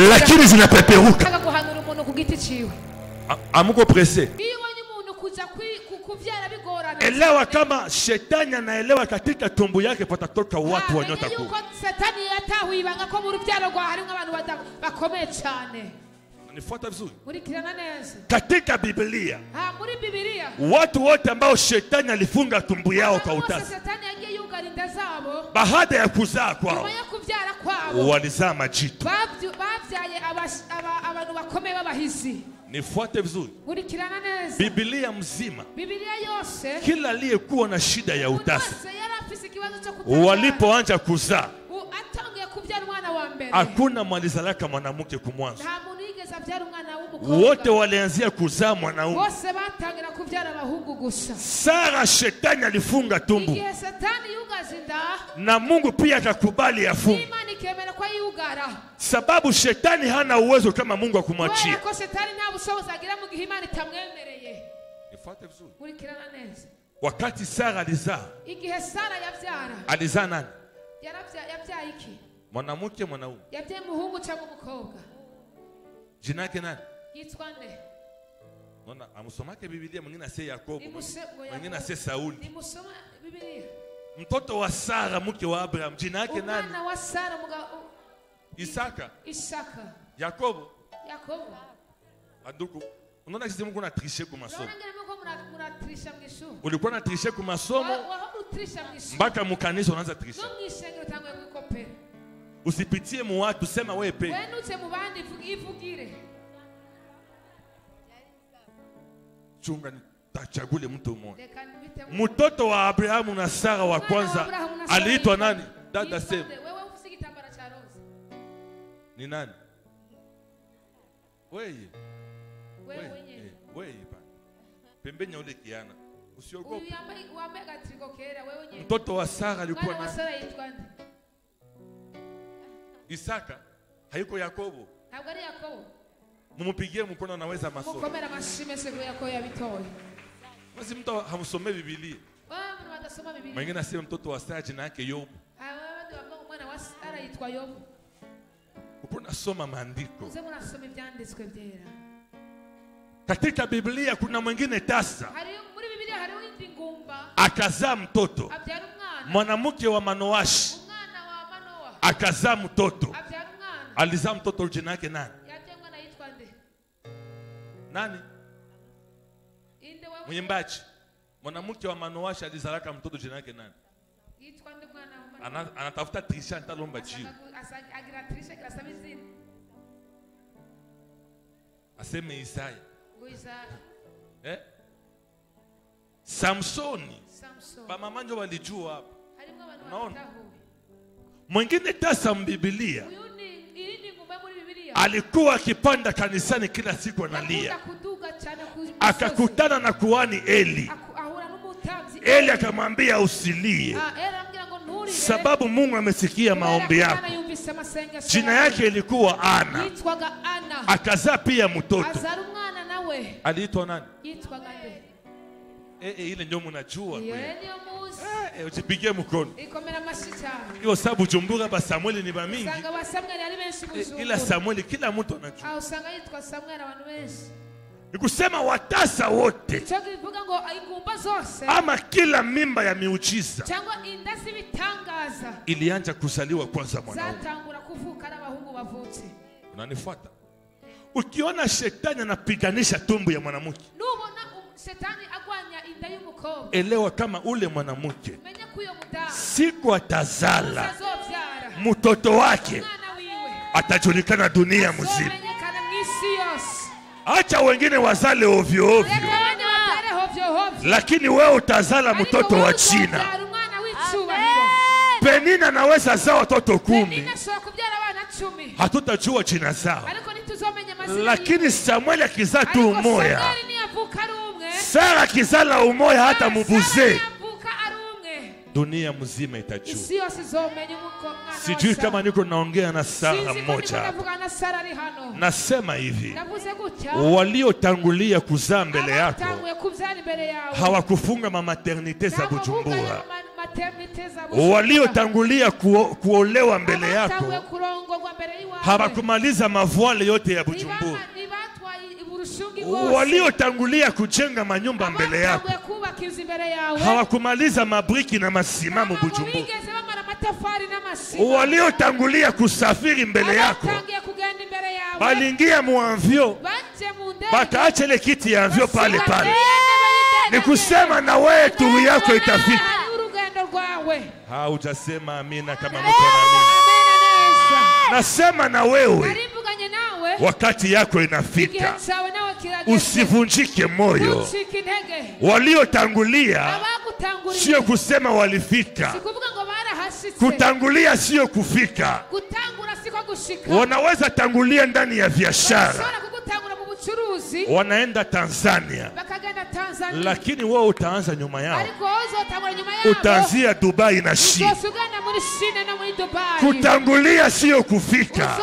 lakini zinapeperuka. Amuko presse. Elewa kama shetani anaelewa katika tumbo yake patatoka watu wa nyota kuu. Nifuata vizuri. Katika Biblia watu wote ambao shetani alifunga tumbo yao kwa utasa, baada ya kuzaa kwao walizaa majitu. Nifuate vizuri. Biblia mzima, kila aliyekuwa na shida ya utasa walipoanza kuzaa, hakuna mwalizalaka mwanamke kumwanzo. Wote walianzia kuzaa mwanaume. Sara shetani alifunga tumbo, na Mungu pia akakubali afunge, sababu shetani hana uwezo kama Mungu akumwachia. Nifuate vizuri. Wakati Sara alizaa nani? Mwanamke, mwanaume. Jina yake nani? Nona amusomake Biblia, mwingine ase Yakobo, mwingine ase Sauli. Mtoto wa Sara mke wa Abraham, jina yake nani? Isaka. Yakobo. Aduku. Unaona kisi Mungu anatriche kwa masomo. Ulikuwa unatriche kwa masomo mpaka mkanisa unaanza triche. Usipitie mu watu, sema wewe pe. Chunga nitachagule mtu mmoja. Mtoto wa Abrahamu na Sara wa kwanza aliitwa nani? Dada sema. Ni nani? Wewe. Wewe pa. Pembenya ule kiana. Usiogope. Mtoto wa Sara alikuwa nani? Isaka. Hayuko Yakobo. Mumupigie mkono, anaweza masomo. Basi mtu hamsomee Biblia. Mwingine asema mtoto wa Sara jina yake Yobu. Ukuna soma maandiko. Katika Biblia kuna mwingine tasa akazaa mtoto. Mwanamke wa Manoashi akazaa mtoto. Alizaa mtoto jina yake nani? Nani? Mwimbaji. Mwanamke wa Manoashi alizalaka mtoto jina yake nani? Anatafuta Trisha ntalomba jiu. Aseme Isaya. Samsoni. Ba mamanjo walijua hapa. Unaona? Mwingine tasa Biblia alikuwa akipanda kanisani kila siku analia. Akakutana na kuhani Eli. Eli akamwambia usilie, sababu Mungu amesikia maombi yako. Jina yake ilikuwa Ana. Akazaa pia mtoto. Aliitwa nani? Ile ndio mnajua kweli. Ujipigie mkono. Hiyo sababu Jumbura ba Samuel ni ba mingi. Ila Samuel kila mtu anajua. Nikusema watasa wote ama kila mimba ya miujiza ilianza kuzaliwa kwanza mwanaume. Unanifuata? Ukiona shetani anapiganisha tumbo ya mwanamke, elewa kama ule mwanamke siku atazala mtoto wake atajulikana dunia mzima. Acha wengine wazale ovyo ovyo, lakini wewe utazala mtoto wa China. Penina naweza zaa watoto 10, hatutajua jina zao, lakini Samuel akizaa tu umoya, Sara akizala umoya, hata mubuze dunia mzima itajua. Sijui kama niko naongea na Sara mmoja. Nasema hivi, waliotangulia kuzaa mbele yako hawakufunga maternite za Bujumbura. waliotangulia kuolewa mbele yako hawakumaliza mavwale yote ya Bujumbura. Waliotangulia kujenga manyumba mbele yako hawakumaliza mabriki na masimamu Bujumbura. Waliotangulia kusafiri mbele yako balingia muanvyo bakaacha ile kiti ya anvyo pale pale. Ni kusema na wewe turu yako itafika. Hautasema amina kama mko na amina. Nasema na wewe wakati yako inafika. Usivunjike moyo. Waliotangulia sio kusema walifika. Kutangulia sio kufika. Wanaweza tangulia ndani ya biashara, wanaenda Tanzania, lakini wao utaanza nyuma yao. Utaanzia Dubai na China. Kutangulia sio kufika.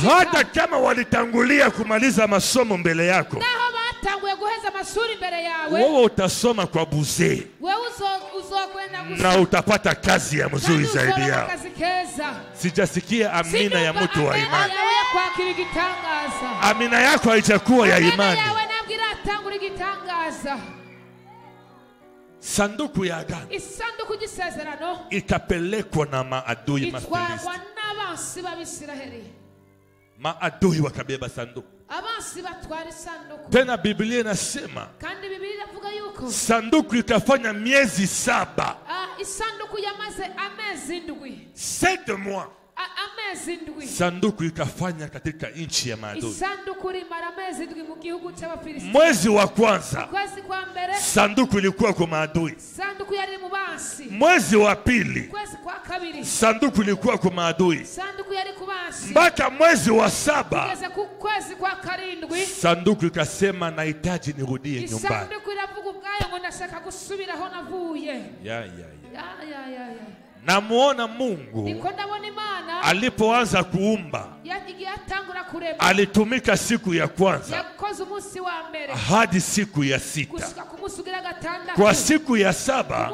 Hata kama walitangulia kumaliza masomo mbele yako, wewe utasoma kwa buzee na utapata kazi ya mzuri zaidi yao. Sijasikia amina ya mtu wa imani. Amina yako haijakuwa ya imani. Sanduku ya agano ikapelekwa na maadui Mafilisti. Maadui wakabeba sanduku. Tena Biblia inasema sanduku ikafanya miezi 7. 7 mois. Sanduku ikafanya katika nchi ya maadui. Mwezi wa kwanza sanduku ilikuwa kwa maadui. Mwezi wa pili sanduku ilikuwa kwa maadui. Mpaka mwezi wa 7 sanduku ikasema nahitaji nirudie nyumbani. Namuona Mungu alipoanza kuumba, alitumika siku ya kwanza hadi siku ya 6. Kwa siku ya 7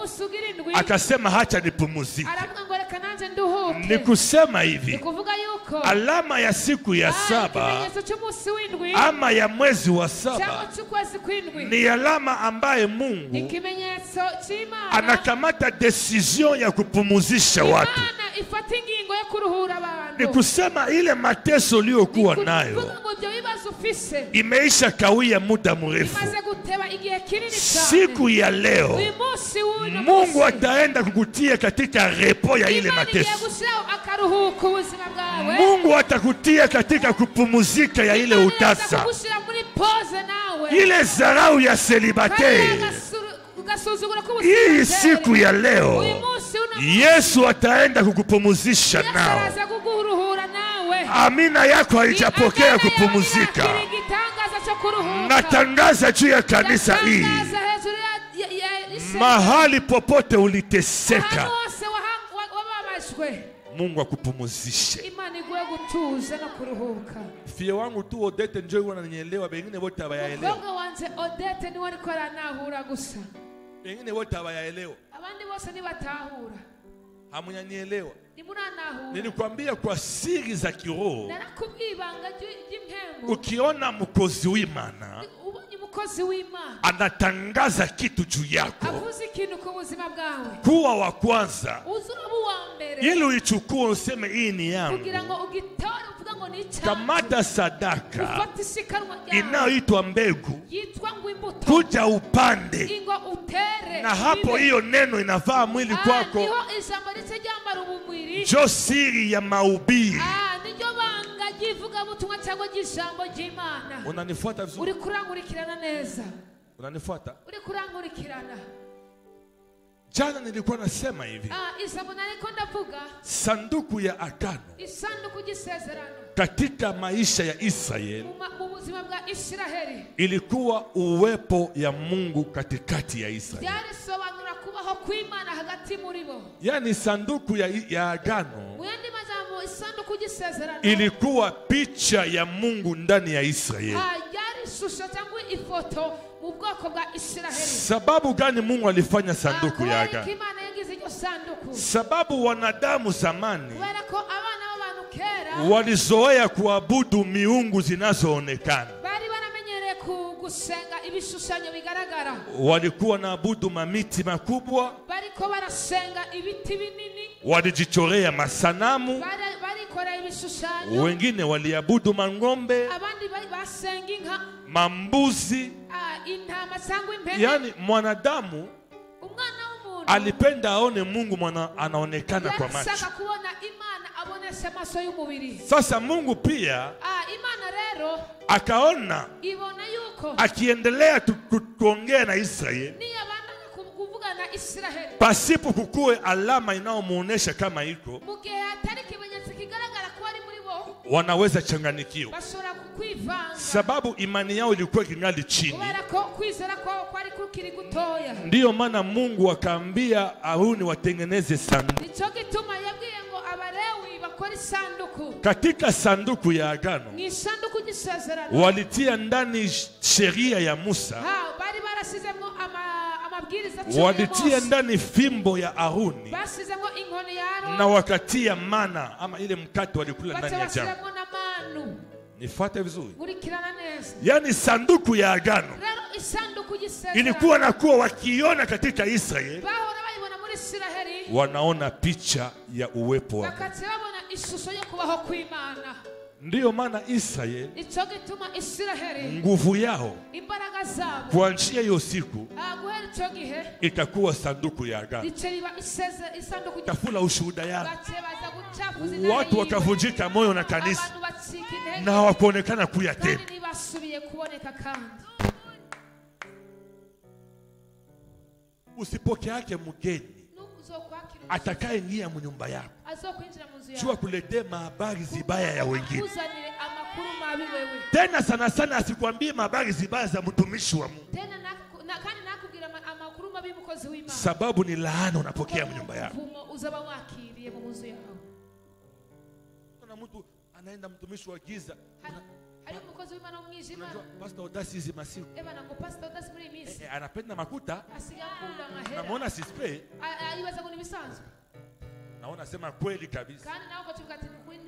akasema hacha nipumzike. Ni kusema hivi, alama ya siku ya 7 ama ya mwezi wa 7 ni alama ambaye Mungu anakamata decision ya kupumuzisha watu. Ni kusema ile mateso uliokuwa nayo imeisha kawia muda mrefu. Siku ya leo Mungu ataenda kukutia katika repo ya ile mateso. Mungu atakutia katika kupumuzika ya ile utasa, ile zarau ya celibatere. Hii siku ya leo Yesu ataenda kukupumuzisha nao. Amina yako haijapokea kupumuzika. Natangaza juu ya kanisa hii, mahali popote uliteseka, Mungu akupumuzishe. Fie wangu tu Odete njoo wananielewa, bengine wote hawayaelewa. Bengine wote hawayaelewa. Abandi bose ni batahura. Hamunyanielewa. Nilikwambia kwa siri za kiroho. Ukiona mkozi w'Imana anatangaza kitu juu yako, kuwa wa kwanza ili uichukue useme hii ni yangu. Kamata sadaka inayoitwa mbegu, kuja upande, na hapo hiyo neno inavaa mwili kwako. Jo siri ya mahubiri. Unanifuata vizuri? Unanifuata? Jana nilikuwa nasema hivi, sanduku ya agano katika maisha ya Israeli ilikuwa uwepo ya Mungu katikati ya Israeli. Yani sanduku ya agano ilikuwa picha ya Mungu ndani ya Israeli. Sababu gani Mungu alifanya sanduku ya agano? Sababu wanadamu zamani walizoea kuabudu miungu zinazoonekana. Walikuwa naabudu mamiti makubwa, walijichorea masanamu, wengine waliabudu mangombe, mambuzi. Yani mwanadamu alipenda aone Mungu anaonekana kwa macho. Sasa Mungu pia akaona akiendelea kuongea na Israeli pasipo kukue alama inayomuonesha kama iko, wanaweza changanikiwa, sababu imani yao ilikuwa kingali chini. Ndiyo maana Mungu akaambia Aruni watengeneze sanduku. Katika sanduku ya agano walitia ndani sheria ya Musa, walitia ndani fimbo ya Aruni, na wakatia mana ama ile mkate walikula ndani ya jangwa. Nifuate vizuri. Yani sanduku ya agano ilikuwa nakuwa wakiona katika Israeli, wanaona picha ya uwepo wa Mungu. Ndiyo maana Israeli nguvu yao kuanzia hiyo siku ikakuwa sanduku ya agano. Tafula ushuhuda yao. Watu wakavunjika moyo na kanisa na hawakuonekana kuya tena. Usipokeake mgeni atakayeingia mnyumba yako, jua kuletea habari zibaya ya wengine. Tena sana sana asikwambie habari zibaya za mtumishi wa Mungu, sababu ni laana unapokea mnyumba yako. Kuna mtu anaenda mtumishi wa giza, unajua Pastor Odasi hizi masiku anapenda makuta, namuona sispe, naona sema kweli kabisa,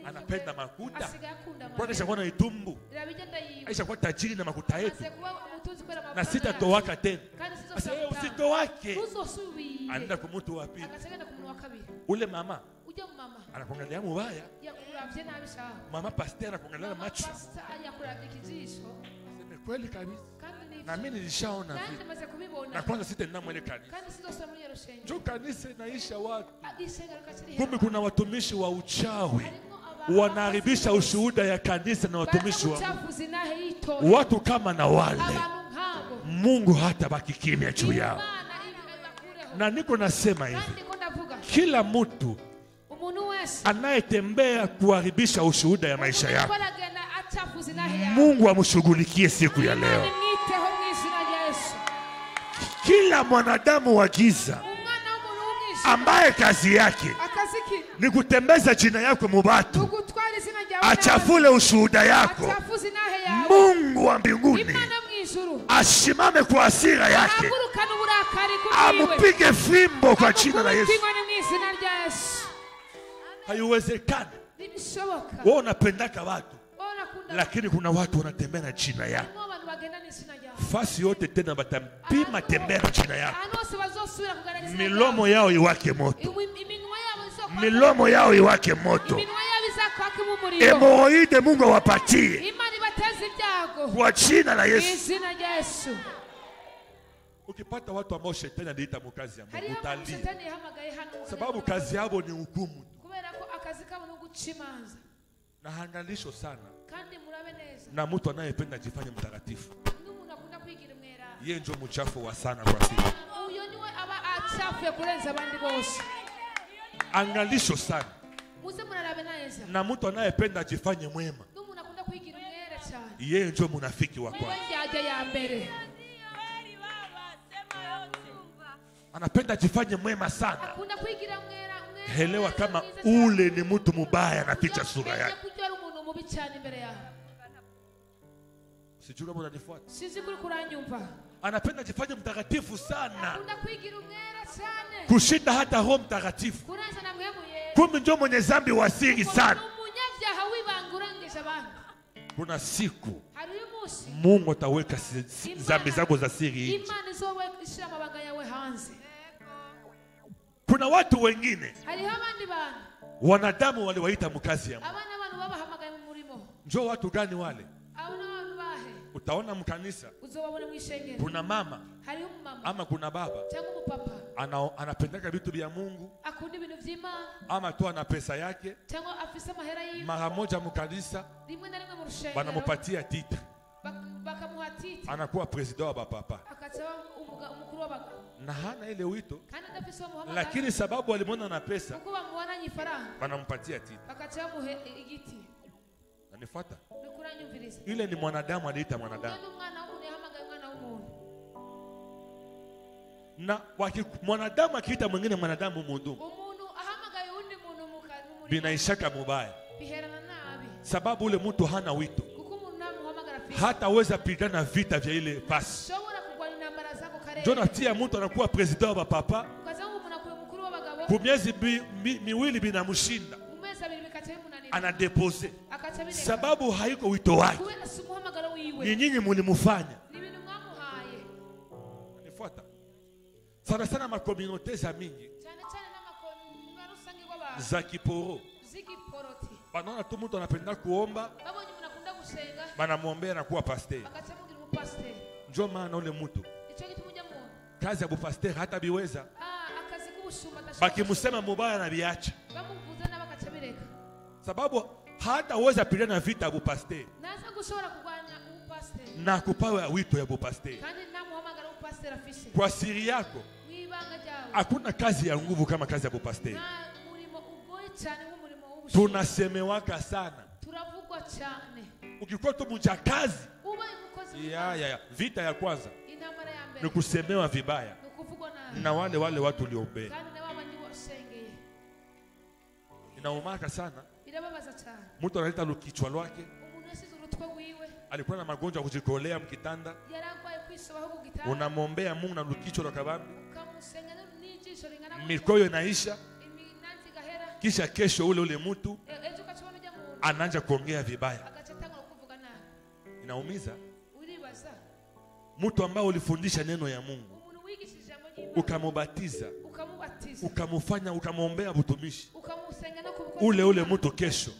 anapenda makuta, kwa nisha kuona itumbu, aisha kuwa tajiri na makuta yetu, na sitatoaka tena. Asa usitowake, anaenda kumutu wa pili. Ule mama anakuangalia mubaya, mama pastor anakuangalia macho, sema kweli kabisa, na mimi nilishaona na kwanza sitaenda mwele kanisa. Jo kanisa inaisha watu. Kumbe kuna watumishi wa uchawi wanaharibisha ushuhuda ya kanisa na watumishi wa Mungu. Watu kama na wale Mungu hata baki kimya juu yao. Na niko nasema hivi, kila mtu anayetembea kuharibisha ushuhuda ya maisha yako, Mungu amshughulikie siku ya leo. Kila mwanadamu wa giza ambaye kazi yake ni kutembeza jina yako mubatu, achafule ushuhuda yako, Mungu wa mbinguni ashimame kwa hasira yake, amupige fimbo kwa jina la Yesu. Haiwezekani. Wewe unapendaka watu, lakini kuna watu wanatembea na jina yako. Fasi yote tena batampima tembea na jina yako. Milomo yao iwake moto. Milomo yao iwake moto. Hemoroide Mungu awapatie kwa jina la Yesu. Ukipata watu ambao shetani aliita mkazi ya Mungu, utalia, sababu kazi yao ni hukumu. Na hangalisho sana na mtu anayependa jifanye mtakatifu, yeye ndio mchafu wa sana kwa sisi. Angalisho sana na mtu anayependa jifanye mwema, yeye ndio munafiki wa kwanza. Anapenda jifanye mwema sana. Elewa kama ule ni mtu mubaya na picha sura yake. Sijui kama unanifuata. Sisi kule kuranyumva. Anapenda jifanye mtakatifu sana. Anapenda kuigira umwera sana. Kushinda hata Roho Mtakatifu. Kuranza na mwemu yeye. Kumbe ndio mwenye dhambi wa siri sana. Umunyabyaha wibangurangisha abantu. Kuna siku Mungu ataweka dhambi zako za siri. Imani izoweka ishira amabanga yawe hanze. Kuna watu wengine. Hariho abandi bantu. Wanadamu waliwaita mkazi ya Mungu. Abana abantu babahamagaye mu murimo. Njoo watu gani wale? Utaona mkanisa kuna mama ama kuna baba anapendeka vitu vya Mungu ama tu ana pesa yake mara moja mkanisa wanamupatia titi anakuwa president wa bapapa na hana ile wito, lakini sababu alimwona na pesa wanampatia titi. Nanifuata? Ile ni mwanadamu aliita mwanadamu. Na mwanadamu akiita mwingine mwanadamu mundumu binaishaka mubaya, sababu ule mtu hana wito, hataweza pigana vita vya ile pasi. Ndio natia mtu anakuwa president wa papa kwa miezi miwili binamshinda, anadepose sababu haiko wito wake. Ni nyinyi mulimufanya. Nifuata. Sana sana makomunote za mingi za kiporo. Banaona tu mtu anapenda kuomba, banamuombea na kuwa pasteur. Njoo maana ule mtu kazi ya bupasteur hata biweza, bakimusema mubaya na biacha, sababu hataweza pigana vita ya bupasteur na kupawa wito ya bupasteur. Kwa siri yako hakuna kazi ya nguvu kama kazi ya bupasteur. Tunasemewaka sana, ukikuwa tu mchakazi vita ya kwanza ni kusemewa vibaya na wale watu uliombea. Inaumaka sana. Mtu analeta lukichwa lwake, alikuwa na magonjwa kujikolea mkitanda, unamwombea Mungu na lukichwa lwa kabambi, mikoyo inaisha, kisha kesho ule mtu anaanza kuongea vibaya. Inaumiza. Mtu ambao ulifundisha neno ya Mungu, ukamubatiza, ukamufanya, ukamwombea butumishi, ule mtu kesho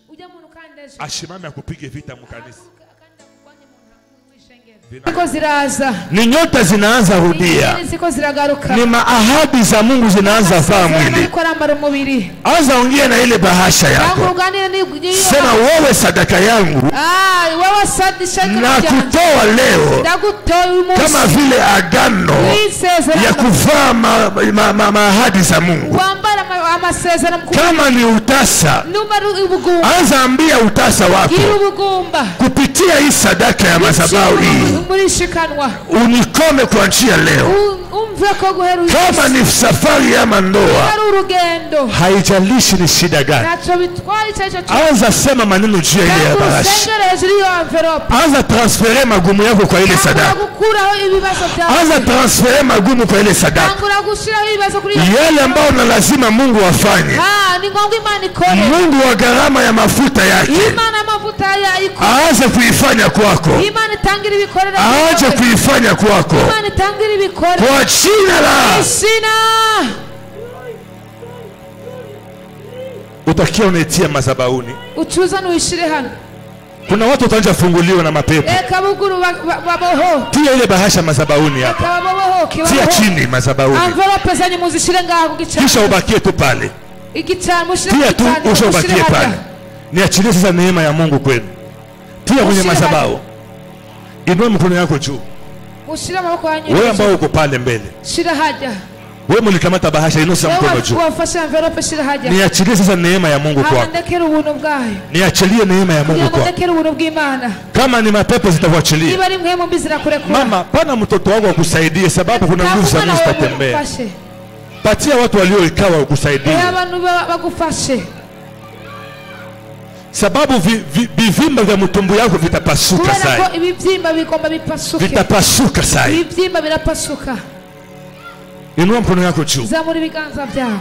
ashimame akupige vita mkanisa. Ni nyota zinaanza rudia, ni maahadi za Mungu zinaanza vaa mwili. Anza ongea na ile bahasha yako, sema wewe sadaka yangu na kutoa leo kama vile agano ya kuvaa maahadi za Mungu. Kama ni utasa, anza ambia utasa wako kupitia hii sadaka ya madhabahu hii, unikome kwa njia leo. Kama ni safari ya ndoa, haijalishi ni shida gani, anza sema maneno juu ya ile bahasha. Anza transfere magumu yako kwa ile sadaka. Anza transfere magumu kwa ile sadaka. Yale ambao na lazima Mungu afanye, Mungu wa gharama ya mafuta yake aanze kuifanya kwako. Aanze kuifanya kwako kwa jina la utakia unetia madhabahuni. Kuna watu wataanza funguliwa na mapepo. Tia ile bahasha madhabahuni hapa. Tia chini madhabahuni, kisha ubakie tu pale. Tia tu ubakie pale. Niachilie sasa neema ya Mungu kwenu. Tia kwenye madhabahu. Inua mkono yako juu. Wewe ambao uko pale mbele, wewe mlikamata bahasha, inusa mkono juu. Niachilie sasa neema ya Mungu kwako. Niachilie neema ya Mungu kwako. Kama ni mapepo zitakuachilia. Mama, pana mtoto wako akusaidie, sababu kuna nguvu za Mungu zitatembea. Patia watu walioikawa ukusaidie. Sababu vivimba vya mtumbu yako vitapasuka sasa. Ibibyimba bigomba bipasuke. Vitapasuka sasa. Ibibyimba birapasuka. Inua mkono yako juu. Zamura ibiganza byao.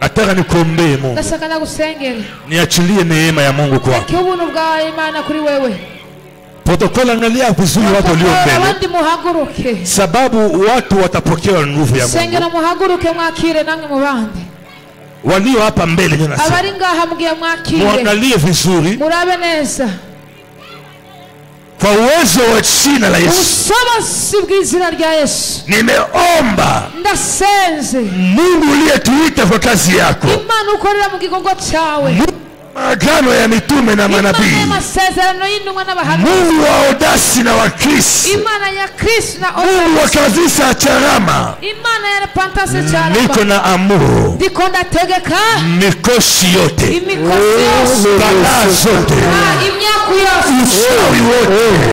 Nataka nikuombee Mungu. Ndashaka nagusengere. Niachilie neema ya Mungu kwako. Ubuntu bwa Imana kuri wewe. Protokoli, angalia vizuri watu walio mbele. Abandi muhaguruke. Sababu watu watapokea nguvu ya Mungu. Sengera muhaguruke mwakire namwe mubande. Walio hapa mbele nyo nasema. Abari ngaha mugiye mwakire. Muangalie vizuri. Murabe neza. Kwa uwezo wa jina la Yesu. Usobozi bw'izina rya Yesu. Nimeomba. Ndasenze. Mungu uliyetuita kwa kazi yako. Imana ukorera mu gigongo cyawe. Maagano ya mitume na manabii. Mungu wa Odasi na wa Kristo. Mungu wa kanisa Charama. Niko na amuru. Mikosi yote. Balaa zote. Ushawi wote.